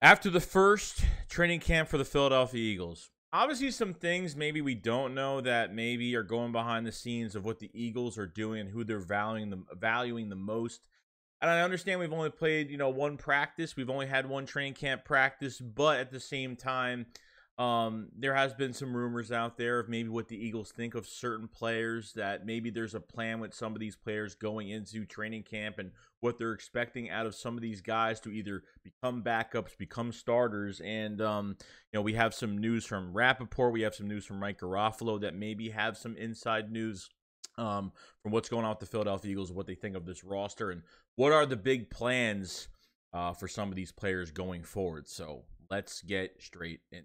After the first training camp for the Philadelphia Eagles, obviously some things maybe we don't know that maybe are going behind the scenes of what the Eagles are doing and who they're valuing the most. And I understand we've only played, one practice. We've only had one training camp practice, but at the same time, there has been some rumors out there of maybe what the Eagles think of certain players, that maybe there's a plan with some of these players going into training camp and what they're expecting out of some of these guys to either become backups, become starters. And, we have some news from Rappaport. We have some news from Mike Garofalo that maybe have some inside news from what's going on with the Philadelphia Eagles, what they think of this roster, and what are the big plans for some of these players going forward. So let's get straight in.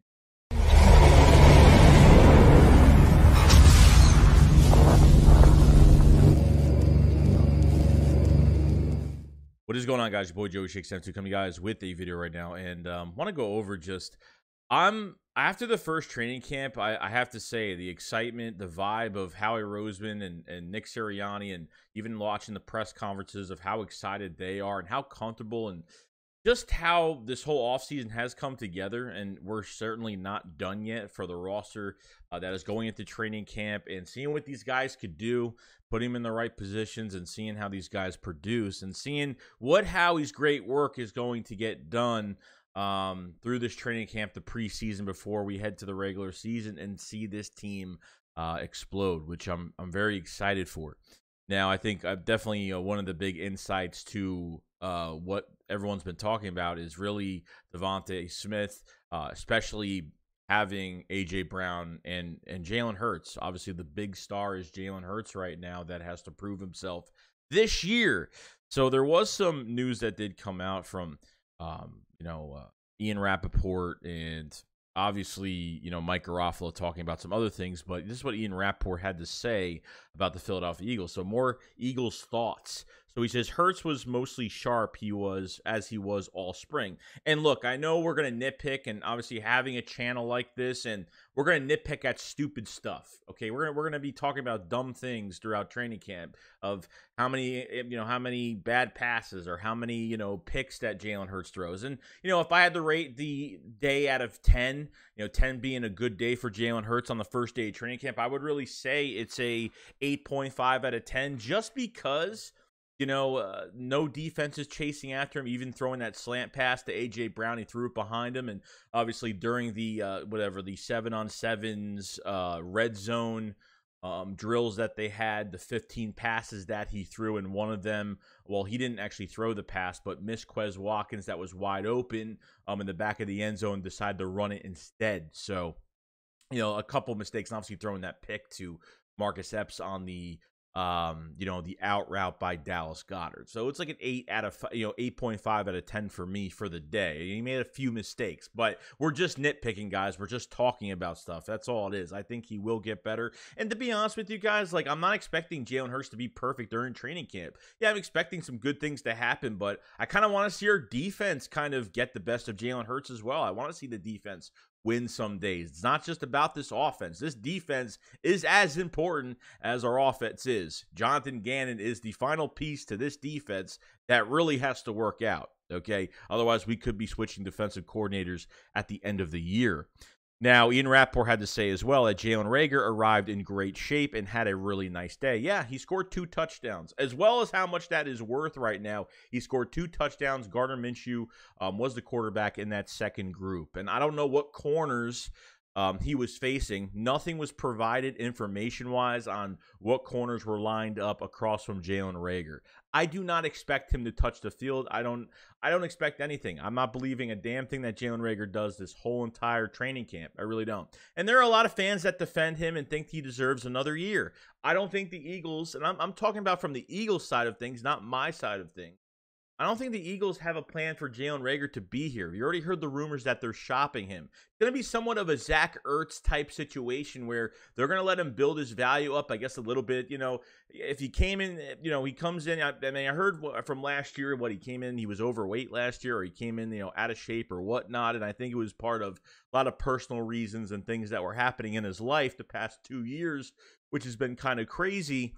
What is going on, guys? Your boy Joey SHAKESQUAD coming, guys, with a video right now, and want to go over just after the first training camp. I have to say the excitement, the vibe of Howie Roseman and Nick Sirianni, and even watching the press conferences of how excited they are and how comfortable and just how this whole offseason has come together. And we're certainly not done yet for the roster that is going into training camp, and seeing what these guys could do, putting them in the right positions, and seeing how these guys produce, and seeing what Howie's great work is going to get done through this training camp, the preseason, before we head to the regular season and see this team explode, which I'm very excited for. Now, I think definitely one of the big insights to what everyone's been talking about is really Devontae Smith, especially having A.J. Brown and Jalen Hurts. Obviously, the big star is Jalen Hurts right now that has to prove himself this year. So there was some news that did come out from, Ian Rappaport, and obviously, Mike Garofalo talking about some other things, but this is what Ian Rappaport had to say about the Philadelphia Eagles. So more Eagles thoughts. So he says Hurts was mostly sharp. He was all spring. And look, I know we're going to nitpick, and obviously having a channel like this, and we're going to nitpick at stupid stuff. Okay, we're going to be talking about dumb things throughout training camp, of how many bad passes, or how many picks that Jalen Hurts throws. And if I had to rate the day out of 10, 10 being a good day for Jalen Hurts on the first day of training camp, I would really say it's a 8.5 out of 10, just because no defense is chasing after him, even throwing that slant pass to A.J. Brown. He threw it behind him. And obviously during the the 7-on-7s red zone drills that they had, the 15 passes that he threw, and one of them, well, he didn't actually throw the pass, but missed Quez Watkins that was wide open in the back of the end zone, decided to run it instead. So, a couple mistakes, and obviously throwing that pick to Marcus Epps on the the out route by Dallas Goedert. So it's like an 8.5 out of 10 for me for the day. He made a few mistakes, but we're just nitpicking, guys. We're just talking about stuff. That's all it is. I think he will get better. And to be honest with you guys, I'm not expecting Jalen Hurts to be perfect during training camp. Yeah, I'm expecting some good things to happen, but I kind of want to see our defense kind of get the best of Jalen Hurts as well. I want to see the defense win some days. It's not just about this offense. This defense is as important as our offense is. Jonathan Gannon is the final piece to this defense that really has to work out, okay? Otherwise, we could be switching defensive coordinators at the end of the year. Now, Ian Rappaport had to say as well that Jalen Reagor arrived in great shape and had a really nice day. Yeah, he scored 2 touchdowns, as well as how much that is worth right now. He scored 2 touchdowns. Gardner Minshew was the quarterback in that second group. And I don't know what corners he was facing. Nothing was provided information-wise on what corners were lined up across from Jalen Reagor. I do not expect him to touch the field. I don't expect anything. I'm not believing a damn thing that Jalen Reagor does this whole entire training camp. I really don't. And there are a lot of fans that defend him and think he deserves another year. I don't think the Eagles, and I'm talking about from the Eagles side of things, not my side of things. I don't think the Eagles have a plan for Jalen Reagor to be here. You already heard the rumors that they're shopping him. It's going to be somewhat of a Zach Ertz type situation where they're going to let him build his value up, I guess, a little bit. If he came in, he comes in. I heard from last year what he came in. He was overweight last year, or he came in, out of shape or whatnot. And I think it was part of a lot of personal reasons and things that were happening in his life the past 2 years, which has been kind of crazy.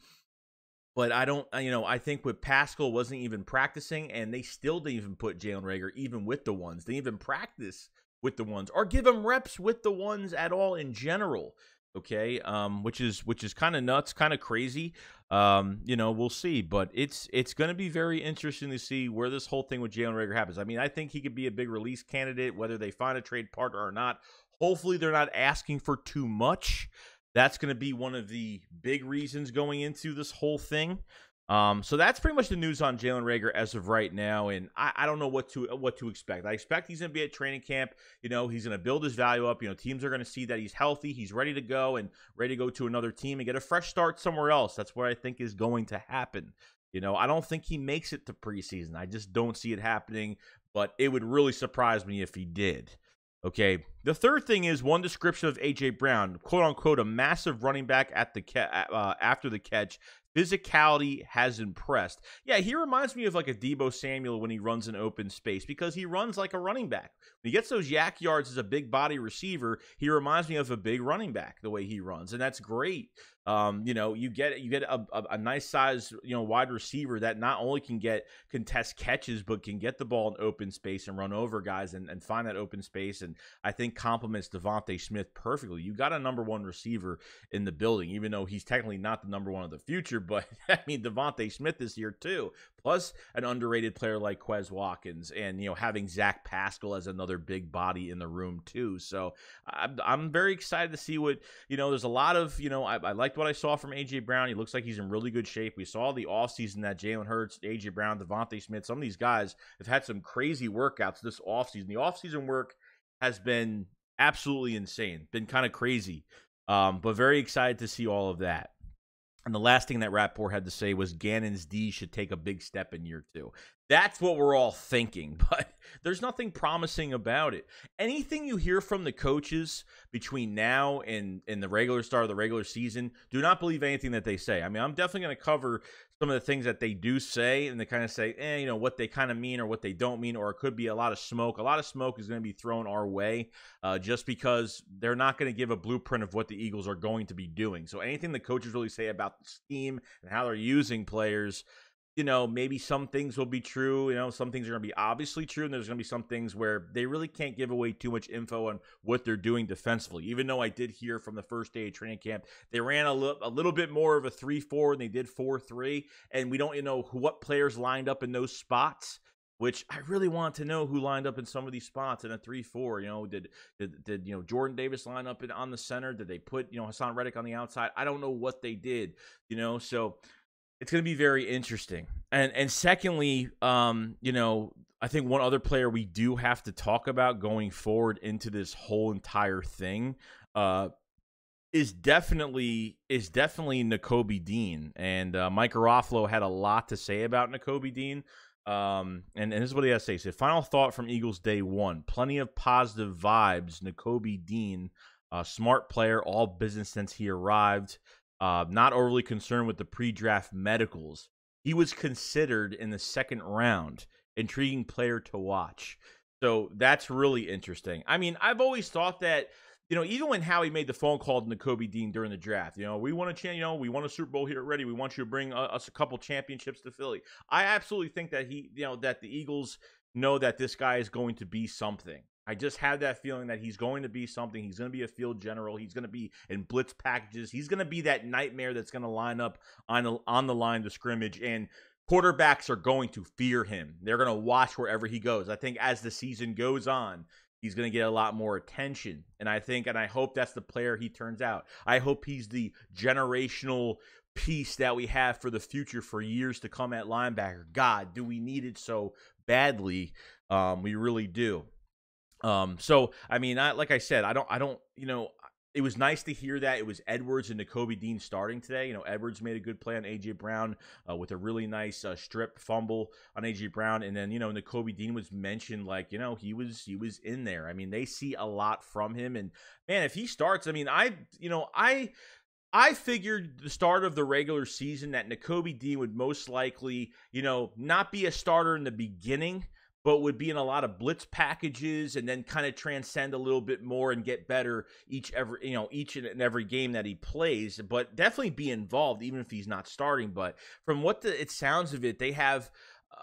But I don't, I think with Pascal wasn't even practicing, and they still didn't even put Jalen Reagor even with the ones. They didn't even practice with the ones or give him reps with the ones at all in general. Okay, which is kind of nuts, kind of crazy. We'll see, but it's going to be very interesting to see where this whole thing with Jalen Reagor happens. I mean, I think he could be a big release candidate, whether they find a trade partner or not. Hopefully, they're not asking for too much. That's going to be one of the big reasons going into this whole thing. So that's pretty much the news on Jalen Reagor as of right now, and I don't know what to expect. I expect he's going to be at training camp. He's going to build his value up. Teams are going to see that he's healthy, he's ready to go, and ready to go to another team and get a fresh start somewhere else. That's what I think is going to happen. I don't think he makes it to preseason. I just don't see it happening, but it would really surprise me if he did. Okay, the third thing is one description of A.J. Brown, quote-unquote, a massive running back at the after the catch. Physicality has impressed. Yeah, he reminds me of like a Deebo Samuel when he runs in open space because he runs like a running back. When he gets those yak yards as a big body receiver, he reminds me of a big running back the way he runs, and that's great. You get a nice size, wide receiver that not only can get contest catches, but can get the ball in open space and run over guys and find that open space. And I think complements Devontae Smith perfectly. You got a number one receiver in the building, even though he's technically not the number one of the future. But I mean, Devontae Smith is here too. Plus an underrated player like Quez Watkins, and having Zach Pascal as another big body in the room too. So I'm very excited to see what there's a lot of I liked what I saw from A.J. Brown. He looks like he's in really good shape. We saw the offseason that Jalen Hurts, A.J. Brown, Devontae Smith, some of these guys have had some crazy workouts this offseason. The offseason work has been absolutely insane, been kind of crazy, but very excited to see all of that. And the last thing that Rapport had to say was Gannon's D should take a big step in year 2. That's what we're all thinking, but there's nothing promising about it. Anything you hear from the coaches between now and the regular start of the regular season, do not believe anything that they say. I mean, I'm definitely going to cover some of the things that they do say, and they kind of say, what they kind of mean or what they don't mean, or it could be a lot of smoke. A lot of smoke is going to be thrown our way just because they're not going to give a blueprint of what the Eagles are going to be doing. So anything the coaches really say about the scheme and how they're using players, maybe some things will be true. Some things are going to be obviously true, and there's going to be some things where they really can't give away too much info on what they're doing defensively. Even though I did hear from the first day of training camp, they ran a little bit more of a 3-4, and they did 4-3, and we don't know what players lined up in those spots, which I really want to know who lined up in some of these spots in a 3-4. Did Jordan Davis line up on the center? Did they put Hassan Reddick on the outside? I don't know what they did. So it's going to be very interesting. And secondly, I think one other player we do have to talk about going forward into this whole entire thing is definitely Nakobe Dean. And Mike Garofalo had a lot to say about Nakobe Dean. And this is what he has to say. He said, final thought from Eagles day 1. Plenty of positive vibes. Nakobe Dean, smart player, all business since he arrived. Not overly concerned with the pre-draft medicals. He was considered in the 2nd round. Intriguing player to watch. So that's really interesting. I mean, I've always thought that, even when Howie made the phone call to Nakobe Dean during the draft, we want we won a Super Bowl here already. We want you to bring us a couple championships to Philly. I absolutely think that that the Eagles know that this guy is going to be something. I just have that feeling that he's going to be something. He's going to be a field general. He's going to be in blitz packages. He's going to be that nightmare that's going to line up on the line of scrimmage, and quarterbacks are going to fear him. They're going to watch wherever he goes. I think as the season goes on, he's going to get a lot more attention, and I hope that's the player he turns out. I hope he's the generational piece that we have for the future for years to come at linebacker. God, do we need it so badly? We really do. So I mean, like I said, I don't, it was nice to hear that it was Edwards and Nakobe Dean starting today. Edwards made a good play on A.J. Brown with a really nice strip fumble on A.J. Brown, and then Nakobe Dean was mentioned like he was in there. I mean, they see a lot from him, and man, if he starts, I mean, I figured the start of the regular season that Nakobe Dean would most likely not be a starter in the beginning, but would be in a lot of blitz packages and then kind of transcend a little bit more and get better each and every game that he plays, but definitely be involved even if he's not starting. But from what it sounds of it, they have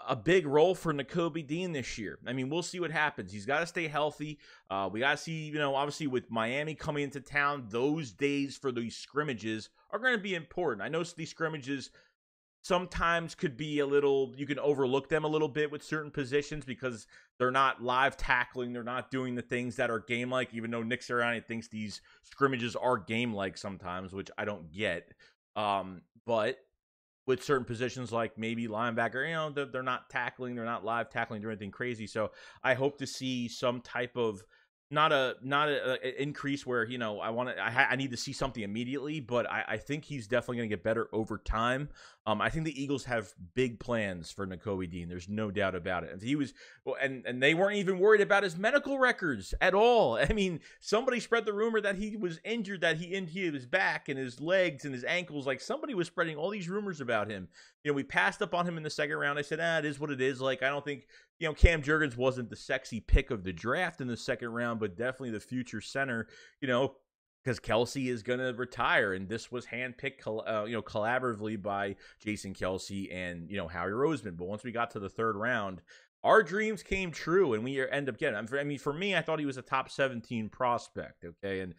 a big role for Nakobe Dean this year. I mean, we'll see what happens. He's got to stay healthy. We got to see, obviously with Miami coming into town, those days for these scrimmages are going to be important. I know these scrimmages sometimes could be a little, you can overlook them a little bit with certain positions because they're not live tackling. They're not doing the things that are game-like, even though Nick Sirianni thinks these scrimmages are game-like sometimes, which I don't get. But with certain positions like maybe linebacker, they're not tackling, they're not live tackling, doing anything crazy. So I hope to see some type of not a increase where I need to see something immediately, but I think he's definitely going to get better over time. I think the Eagles have big plans for Nakobe Dean. There's no doubt about it. And he was, and they weren't even worried about his medical records at all. I mean, somebody spread the rumor that he was injured, that he injured his back and his legs and his ankles. Like, somebody was spreading all these rumors about him. We passed up on him in the second round. I said, it is what it is. Like, I don't think, Cam Jurgens wasn't the sexy pick of the draft in the second round, but definitely the future center, because Kelsey is going to retire, and this was handpicked, collaboratively by Jason Kelsey and, Howie Roseman. But once we got to the third round, our dreams came true, and we end up getting. I mean, for me, I thought he was a top 17 prospect. Okay, and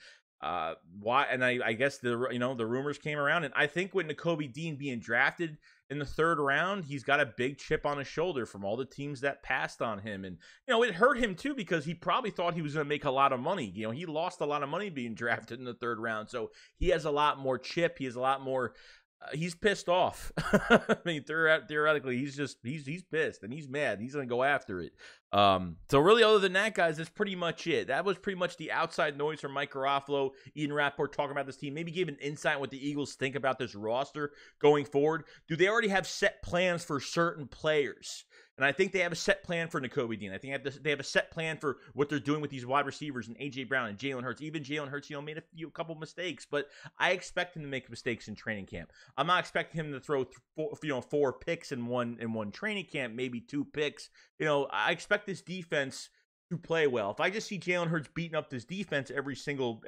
why? And I guess the rumors came around, and I think with Nakobe Dean being drafted in the third round, he's got a big chip on his shoulder from all the teams that passed on him. And, it hurt him too because he probably thought he was going to make a lot of money. He lost a lot of money being drafted in the third round. So he has a lot more chip. He has a lot more. He's pissed off. I mean, theoretically, he's pissed and he's mad. He's going to go after it. So really, other than that, guys, that's pretty much it. That was pretty much the outside noise from Mike Garofalo, Ian Rappaport talking about this team. Maybe give an insight on what the Eagles think about this roster going forward. Do they already have set plans for certain players? And I think they have a set plan for Nakobe Dean. I think they have a set plan for what they're doing with these wide receivers and A.J. Brown and Jalen Hurts. Even Jalen Hurts, made a couple mistakes, but I expect him to make mistakes in training camp. I'm not expecting him to throw 4 picks in one training camp, maybe 2 picks. I expect this defense to play well. If I just see Jalen Hurts beating up this defense every single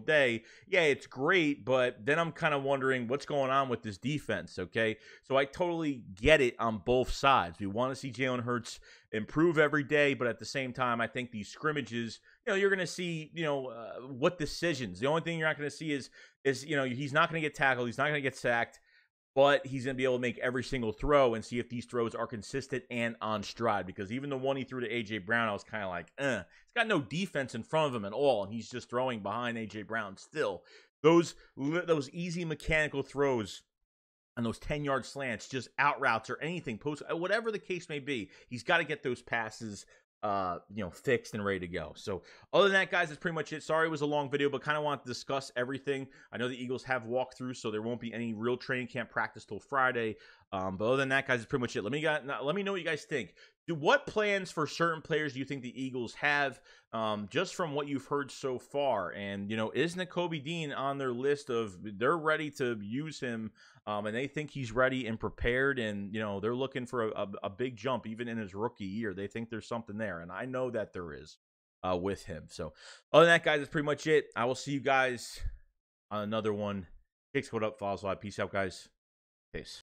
day, yeah, it's great, but then I'm kind of wondering what's going on with this defense, okay? So I totally get it on both sides. We want to see Jalen Hurts improve every day, but at the same time, I think these scrimmages, you're going to see, what decisions. The only thing you're not going to see is he's not going to get tackled, he's not going to get sacked, but he's going to be able to make every single throw and see if these throws are consistent and on stride. Because even the one he threw to A.J. Brown, I was kind of like, He's got no defense in front of him at all, and he's just throwing behind A.J. Brown still. Those easy mechanical throws and those 10-yard slants, just out routes or anything, post, whatever the case may be, he's got to get those passes fixed and ready to go. So other than that, guys, that's pretty much it. Sorry it was a long video, but kind of want to discuss everything. I know the Eagles have walkthroughs, so there won't be any real training camp practice till Friday. But other than that, guys, it's pretty much it. Let me know what you guys think. What plans for certain players do you think the Eagles have, just from what you've heard so far? And, is Nakobe Dean on their list of they're ready to use him, and they think he's ready and prepared, and, they're looking for a big jump even in his rookie year. They think there's something there, and I know that there is with him. So other than that, guys, that's pretty much it. I will see you guys on another one. SHAKESQUAD up, follow us live. Peace out, guys. Peace.